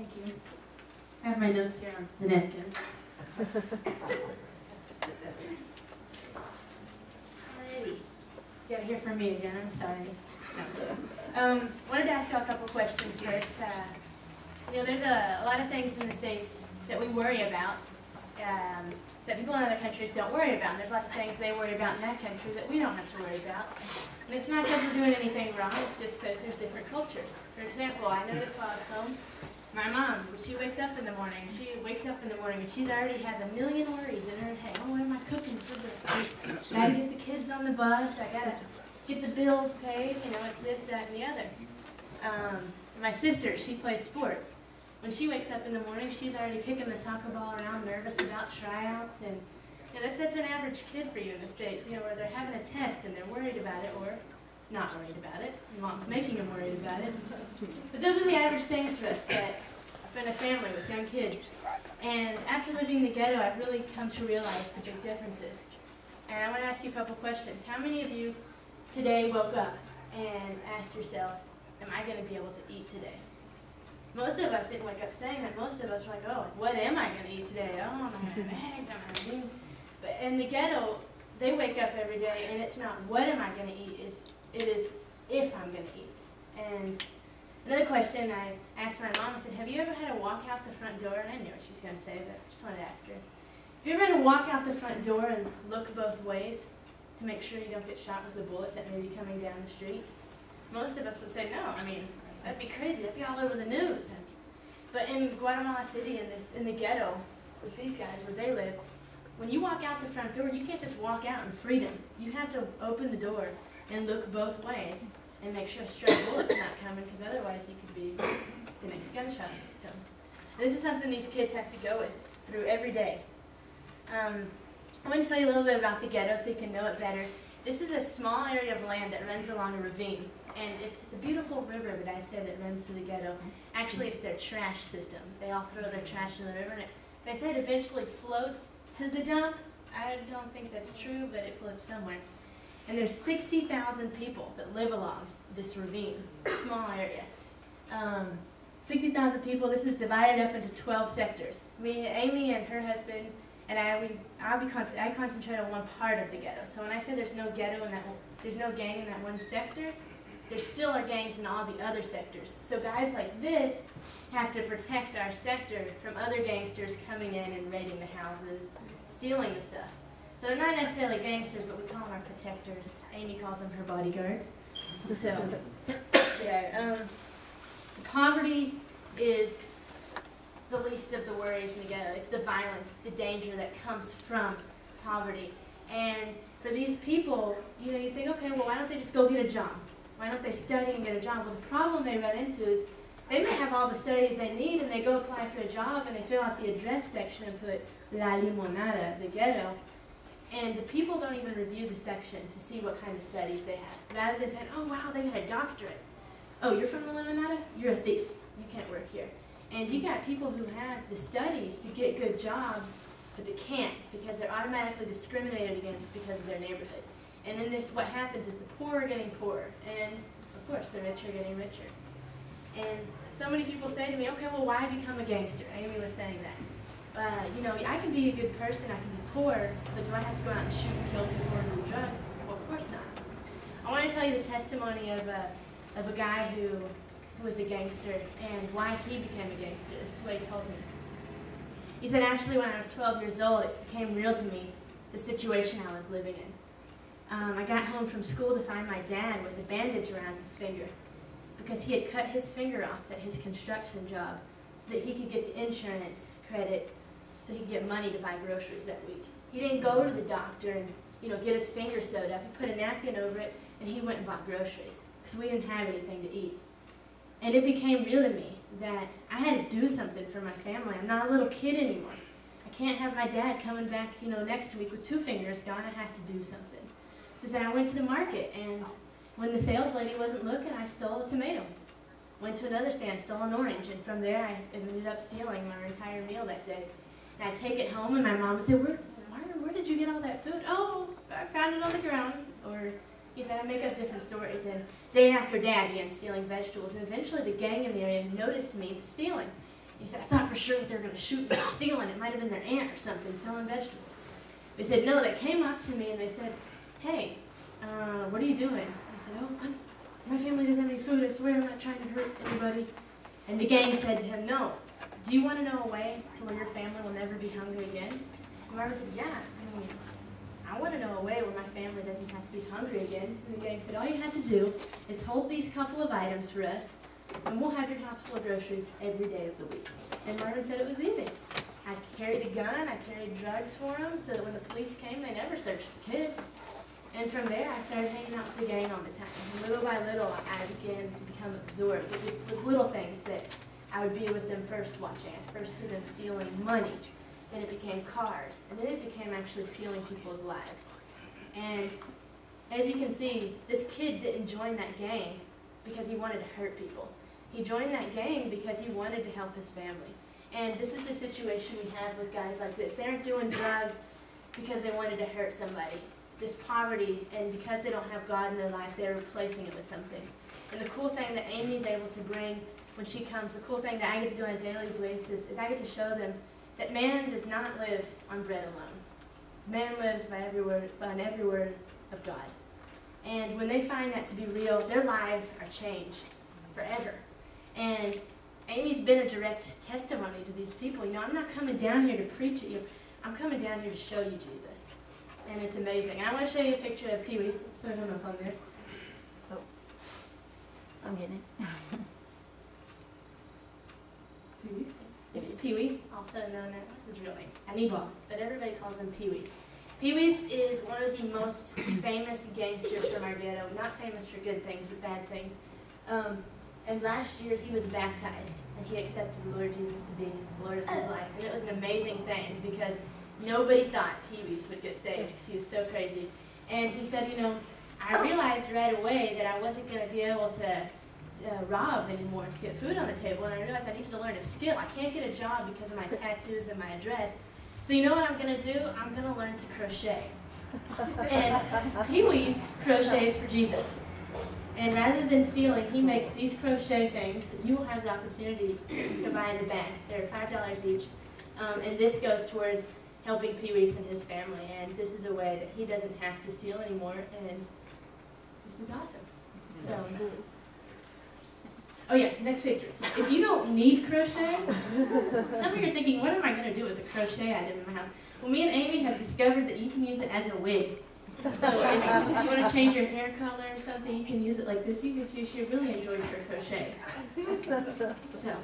Thank you. I have my notes here on the napkin. Alrighty. You gotta hear from me again, I'm sorry. No. Wanted to ask you a couple questions first. There's a lot of things in the States that we worry about that people in other countries don't worry about. And there's lots of things they worry about in that country that we don't have to worry about. And it's not because we're doing anything wrong, it's just because there's different cultures. For example, I noticed while I was home, my mom, when she wakes up in the morning and she already has a million worries in her head. Oh, what am I cooking for breakfast? I gotta get the kids on the bus, I gotta get the bills paid, it's this, that, and the other. My sister, she plays sports. When she wakes up in the morning, she's already kicking the soccer ball around, nervous about tryouts, and that's an average kid for you in the States, where they're having a test and they're worried about it, or not worried about it. Mom's making them worried about it. But those are the average things for us that in a family with young kids. And after living in the ghetto, I've really come to realize the big differences. And I want to ask you a couple questions. How many of you today woke up and asked yourself, am I going to be able to eat today? Most of us didn't wake up saying that. Most of us were like, oh, what am I going to eat today? Oh, I'm going to have eggs, I'm going to have beans. But in the ghetto, they wake up every day, and it's not what am I going to eat, it is if I'm going to eat. And another question I asked my mom, I said, have you ever had to walk out the front door? And I knew what she was going to say, but I just wanted to ask her. Have you ever had to walk out the front door and look both ways to make sure you don't get shot with a bullet that may be coming down the street? Most of us would say no. I mean, that'd be crazy. That'd be all over the news. But in Guatemala City, in the ghetto, with these guys where they live, when you walk out the front door, you can't just walk out in freedom. You have to open the door and look both ways and make sure a stray bullet's not coming, because otherwise you could be the next gunshot victim. This is something these kids have to go through every day. I want to tell you a little bit about the ghetto so you can know it better. This is a small area of land that runs along a ravine. And it's the beautiful river that I said that runs through the ghetto. Actually, it's their trash system. They all throw their trash in the river, and they say it eventually floats to the dump. I don't think that's true, but it floats somewhere. And there's 60,000 people that live along this ravine, small area. 60,000 people. This is divided up into 12 sectors. Amy and her husband and I concentrate on one part of the ghetto. So when I say there's no ghetto in that, there's no gang in that one sector, there still are gangs in all the other sectors. So guys like this have to protect our sector from other gangsters coming in and raiding the houses, stealing the stuff. So they're not necessarily gangsters, but we call them our protectors. Amy calls them her bodyguards. So, yeah, poverty is the least of the worries in the ghetto. It's the violence, the danger that comes from poverty. And for these people, you think, okay, well, why don't they just go get a job? Why don't they study and get a job? Well, the problem they run into is they may have all the studies they need, and they go apply for a job, and they fill out the address section and put La Limonada, the ghetto, and the people don't even review the section to see what kind of studies they have. Rather than saying, oh, wow, they got a doctorate. Oh, you're from La Limonada? You're a thief. You can't work here. And you got people who have the studies to get good jobs, but they can't because they're automatically discriminated against because of their neighborhood. And in this, what happens is the poor are getting poorer, and of course the rich are getting richer. And so many people say to me, okay, well, why become a gangster? Amy was saying that. I can be a good person, I can be poor, but do I have to go out and shoot and kill people and do drugs? Well, of course not. I want to tell you the testimony of a guy who was a gangster and why he became a gangster. This is what he told me. He said, actually, when I was 12 years old, it became real to me, the situation I was living in. I got home from school to find my dad with a bandage around his finger because he had cut his finger off at his construction job so that he could get the insurance credit so he could get money to buy groceries that week. He didn't go to the doctor and get his finger sewed up. He put a napkin over it and he went and bought groceries because we didn't have anything to eat. And it became real to me that I had to do something for my family. I'm not a little kid anymore. I can't have my dad coming back next week with 2 fingers gone. I have to do something. So then I went to the market, and when the sales lady wasn't looking, I stole a tomato. Went to another stand, stole an orange, and from there I ended up stealing my entire meal that day. And I'd take it home, and my mom would say, Martin, where did you get all that food? Oh, I found it on the ground. Or he said, I make up different stories. And day after day, I began stealing vegetables, and eventually the gang in the area noticed me stealing. He said, I thought for sure that they were going to shoot me for stealing. It might have been their aunt or something selling vegetables. They said, no, they came up to me and they said, hey, what are you doing? I said, oh, my family doesn't have any food. I swear I'm not trying to hurt anybody. And the gang said to him, no, do you want to know a way to where your family will never be hungry again? And Marvin said, yeah, I want to know a way where my family doesn't have to be hungry again. And the gang said, all you have to do is hold these couple of items for us, and we'll have your house full of groceries every day of the week. And Marvin said it was easy. I carried a gun, I carried drugs for them, so that when the police came, they never searched the kid. And from there, I started hanging out with the gang all the time. And little by little, I began to become absorbed. It was little things that I would be with them first watching. I first see them stealing money. Then it became cars. And then it became actually stealing people's lives. And as you can see, this kid didn't join that gang because he wanted to hurt people. He joined that gang because he wanted to help his family. And this is the situation we have with guys like this. They aren't doing drugs because they wanted to hurt somebody. This poverty, and because they don't have God in their lives, they're replacing it with something. And the cool thing that Amy's able to bring when she comes, the cool thing that I get to do on a daily basis is I get to show them that man does not live on bread alone. Man lives by every word of God. And when they find that to be real, their lives are changed forever. And Amy's been a direct testimony to these people. You know, I'm not coming down here to preach at you. I'm coming down here to show you Jesus. And it's amazing. And I want to show you a picture of Pee-wee. Let's throw him up on there. Oh, I'm getting it. Pee-wee. This is Pee-wee, also known as his real name, Anibal, but everybody calls him Pee-wees. Pee-wees is one of the most famous gangsters from our ghetto. Not famous for good things, but bad things. And last year he was baptized, and he accepted the Lord Jesus to be the Lord of his life. And it was an amazing thing because nobody thought Pee-wees would get saved because he was so crazy. And he said, you know, I realized right away that I wasn't going to be able to rob anymore to get food on the table, and I realized I needed to learn a skill. I can't get a job because of my tattoos and my address. So you know what I'm going to do? I'm going to learn to crochet. And Pee-wee's crochets for Jesus. And rather than stealing, he makes these crochet things that you will have the opportunity to buy in the bank. They're $5 each. And this goes towards helping Pee-wee's and his family. And this is a way that he doesn't have to steal anymore. And this is awesome. So, oh yeah, next picture. If you don't need crochet, some of you are thinking, what am I going to do with a crochet item in my house? Well, me and Amy have discovered that you can use it as a wig. So if you want to change your hair color or something, you can use it like this. You can choose. She really enjoys her crochet. So